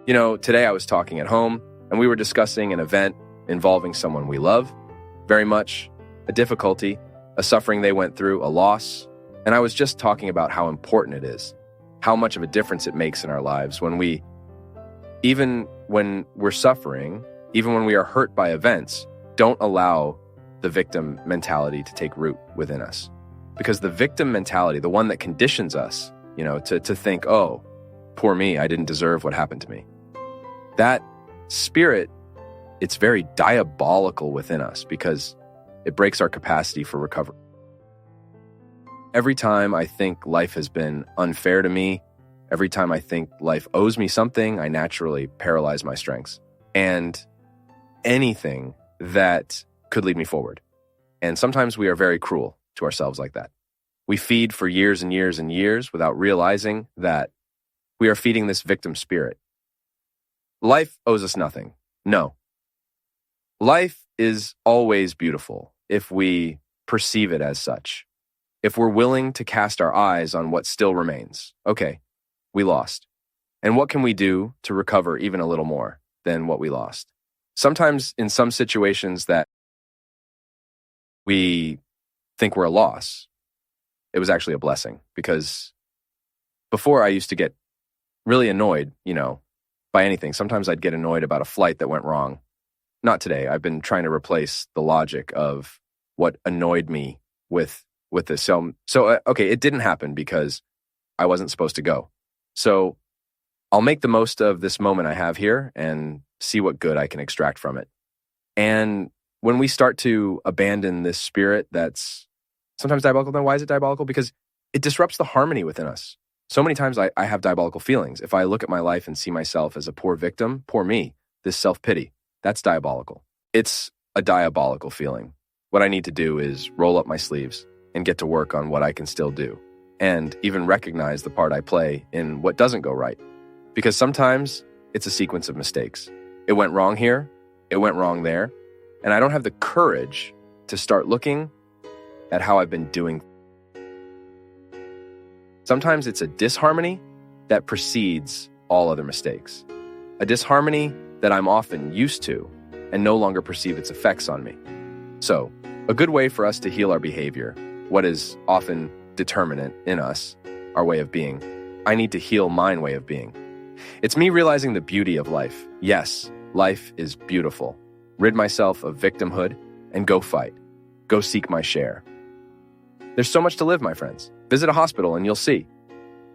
Today I was talking at home, and we were discussing an event involving someone we love very much, a difficulty, a suffering they went through, a loss. And I was just talking about how important it is, how much of a difference it makes in our lives even when we're suffering, even when we are hurt by events, don't allow the victim mentality to take root within us. Because the victim mentality, the one that conditions us, to think, oh, poor me, I didn't deserve what happened to me. That spirit, it's very diabolical within us because it breaks our capacity for recovery. Every time I think life has been unfair to me, every time I think life owes me something, I naturally paralyze my strengths and anything that could lead me forward. And sometimes we are very cruel to ourselves like that. We feed for years and years and years without realizing that we are feeding this victim spirit. Life owes us nothing. No. Life is always beautiful if we perceive it as such. If we're willing to cast our eyes on what still remains. Okay, we lost. And what can we do to recover even a little more than what we lost? Sometimes in some situations that we think were a loss, it was actually a blessing. Because before I used to get really annoyed, by anything. Sometimes I'd get annoyed about a flight that went wrong. Not today. I've been trying to replace the logic of what annoyed me with this. So okay, it didn't happen because I wasn't supposed to go. So I'll make the most of this moment I have here and see what good I can extract from it. And when we start to abandon this spirit that's sometimes diabolical, then why is it diabolical? Because it disrupts the harmony within us. So many times I have diabolical feelings. If I look at my life and see myself as a poor victim, poor me, this self-pity, that's diabolical. It's a diabolical feeling. What I need to do is roll up my sleeves and get to work on what I can still do, and even recognize the part I play in what doesn't go right. Because sometimes it's a sequence of mistakes. It went wrong here, it went wrong there, and I don't have the courage to start looking at how I've been doing. Sometimes it's a disharmony that precedes all other mistakes. A disharmony that I'm often used to and no longer perceive its effects on me. So, a good way for us to heal our behavior, what is often determinant in us, our way of being. I need to heal my way of being. It's me realizing the beauty of life. Yes, life is beautiful. Rid myself of victimhood and go fight. Go seek my share. There's so much to live, my friends. Visit a hospital and you'll see.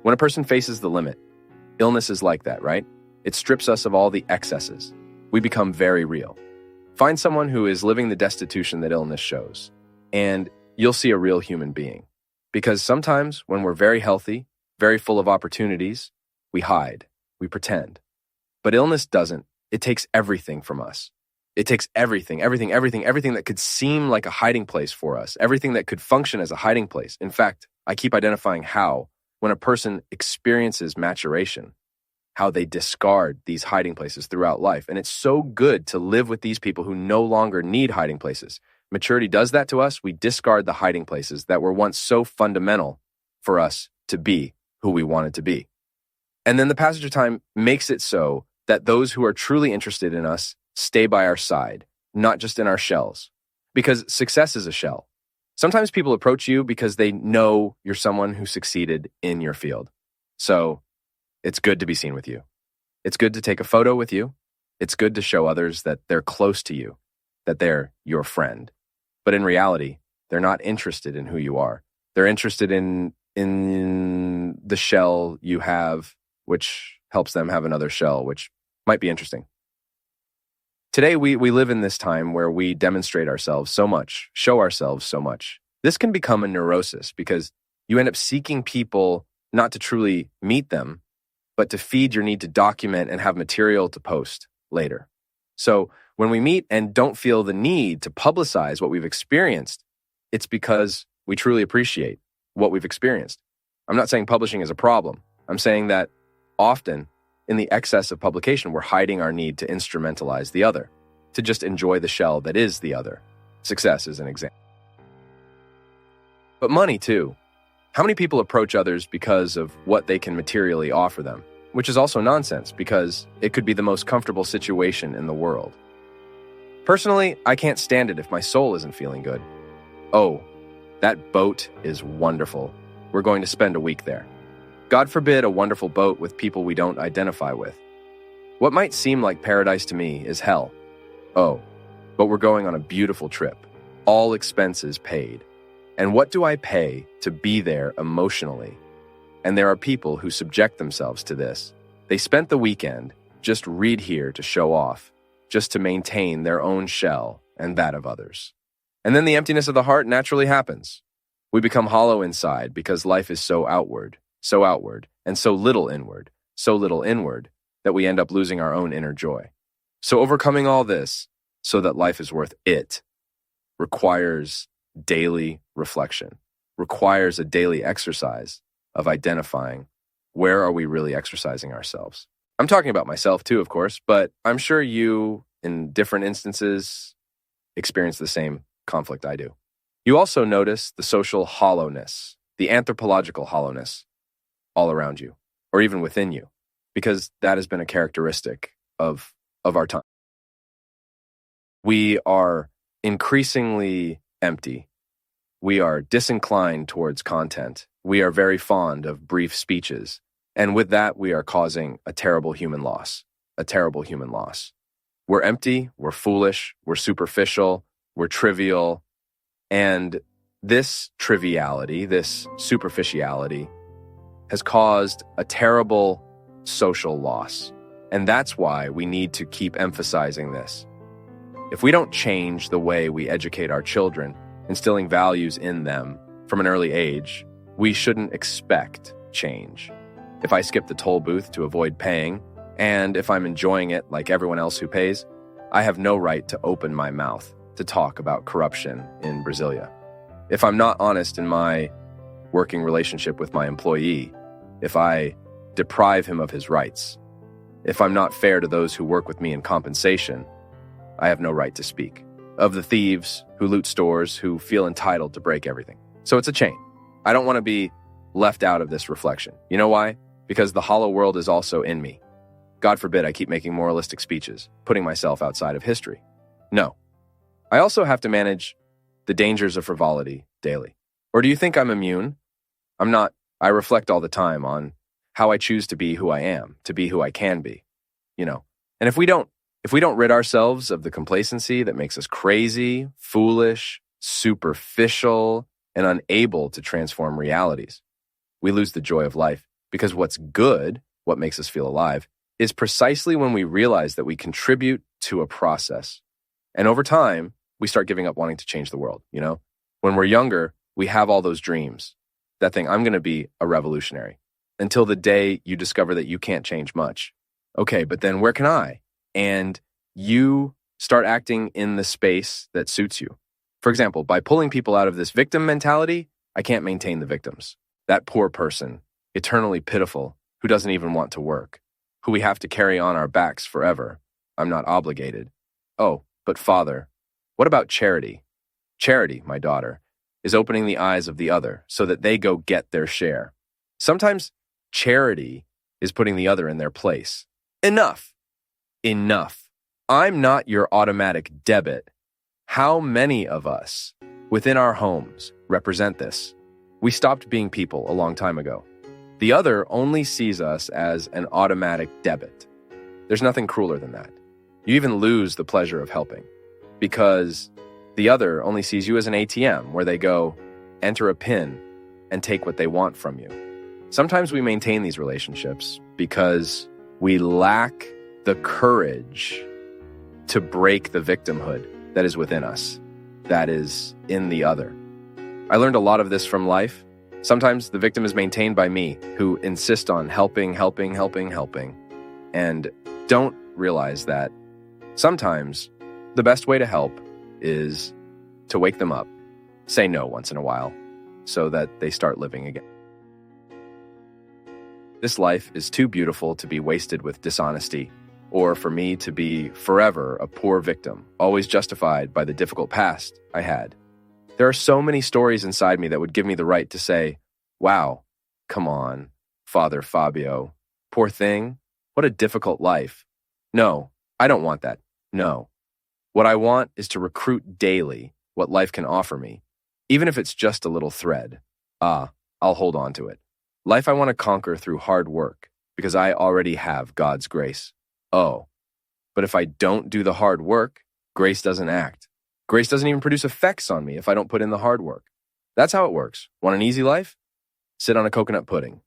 When a person faces the limit, illness is like that, right? It strips us of all the excesses. We become very real. Find someone who is living the destitution that illness shows, and you'll see a real human being. Because sometimes when we're very healthy, very full of opportunities, we hide, we pretend. But illness doesn't. It takes everything from us. It takes everything that could seem like a hiding place for us, everything that could function as a hiding place. In fact, I keep identifying how, when a person experiences maturation, how they discard these hiding places throughout life. And it's so good to live with these people who no longer need hiding places. Maturity does that to us. We discard the hiding places that were once so fundamental for us to be who we wanted to be. And then the passage of time makes it so that those who are truly interested in us stay by our side, not just in our shells. Because success is a shell. Sometimes people approach you because they know you're someone who succeeded in your field. So it's good to be seen with you. It's good to take a photo with you. It's good to show others that they're close to you, that they're your friend. But in reality, they're not interested in who you are. They're interested in the shell you have, which helps them have another shell, which might be interesting. Today, we live in this time where we demonstrate ourselves so much, show ourselves so much. This can become a neurosis because you end up seeking people not to truly meet them, but to feed your need to document and have material to post later. So when we meet and don't feel the need to publicize what we've experienced, it's because we truly appreciate what we've experienced. I'm not saying publishing is a problem. I'm saying that often, in the excess of publication, we're hiding our need to instrumentalize the other, to just enjoy the shell that is the other. Success is an example. But money, too. How many people approach others because of what they can materially offer them? which is also nonsense because it could be the most comfortable situation in the world. Personally, I can't stand it if my soul isn't feeling good. Oh, that boat is wonderful. We're going to spend a week there. God forbid a wonderful boat with people we don't identify with. What might seem like paradise to me is hell. Oh, but we're going on a beautiful trip. All expenses paid. And what do I pay to be there emotionally? And there are people who subject themselves to this. They spent the weekend just read here to show off, just to maintain their own shell and that of others. And then the emptiness of the heart naturally happens. We become hollow inside because life is so outward, and so little inward, that we end up losing our own inner joy. So overcoming all this so that life is worth it requires daily reflection, requires a daily exercise of identifying where are we really exercising ourselves. I'm talking about myself too, of course, but I'm sure you, in different instances, experience the same conflict I do. You also notice the social hollowness, the anthropological hollowness all around you, or even within you, because that has been a characteristic of our time. We are increasingly empty. We are disinclined towards content. We are very fond of brief speeches. And with that, we are causing a terrible human loss. We're empty, we're foolish, we're superficial, we're trivial. And this triviality, this superficiality, has caused a terrible social loss. And that's why we need to keep emphasizing this. If we don't change the way we educate our children, instilling values in them from an early age, we shouldn't expect change. If I skip the toll booth to avoid paying, and if I'm enjoying it like everyone else who pays, I have no right to open my mouth to talk about corruption in Brasilia. If I'm not honest in my working relationship with my employee, if I deprive him of his rights, if I'm not fair to those who work with me in compensation, I have no right to speak. Of the thieves who loot stores, who feel entitled to break everything. So it's a chain. I don't want to be left out of this reflection. You know why? Because the hollow world is also in me. God forbid I keep making moralistic speeches, putting myself outside of history. No. I also have to manage the dangers of frivolity daily. Or do you think I'm immune? I'm not. I reflect all the time on how I choose to be who I am, to be who I can be. And if we don't rid ourselves of the complacency that makes us crazy, foolish, superficial, and unable to transform realities, we lose the joy of life. Because what's good, what makes us feel alive, is precisely when we realize that we contribute to a process. And over time, we start giving up wanting to change the world, When we're younger, we have all those dreams. That thing, I'm going to be a revolutionary. Until the day you discover that you can't change much. Okay, but then where can I? And you start acting in the space that suits you. For example, by pulling people out of this victim mentality, I can't maintain the victims. That poor person, eternally pitiful, who doesn't even want to work, who we have to carry on our backs forever. I'm not obligated. Oh, but Father, what about charity? Charity, my daughter, is opening the eyes of the other so that they go get their share. Sometimes charity is putting the other in their place. Enough. I'm not your automatic debit. How many of us within our homes represent this? We stopped being people a long time ago. The other only sees us as an automatic debit. There's nothing crueler than that. You even lose the pleasure of helping because the other only sees you as an ATM where they go, enter a PIN, and take what they want from you. Sometimes we maintain these relationships because we lack the courage to break the victimhood that is within us, that is in the other. I learned a lot of this from life. Sometimes the victim is maintained by me, who insist on helping, and don't realize that sometimes the best way to help is to wake them up, say no once in a while, so that they start living again. This life is too beautiful to be wasted with dishonesty, or for me to be forever a poor victim, always justified by the difficult past I had. There are so many stories inside me that would give me the right to say, wow, come on, Father Fabio, Poor thing. What a difficult life. No, I don't want that. No. What I want is to recruit daily what life can offer me, even if it's just a little thread. I'll hold on to it. Life I want to conquer through hard work, because I already have God's grace. Oh, but if I don't do the hard work, grace doesn't act. Grace doesn't even produce effects on me if I don't put in the hard work. That's how it works. Want an easy life? Sit on a coconut pudding.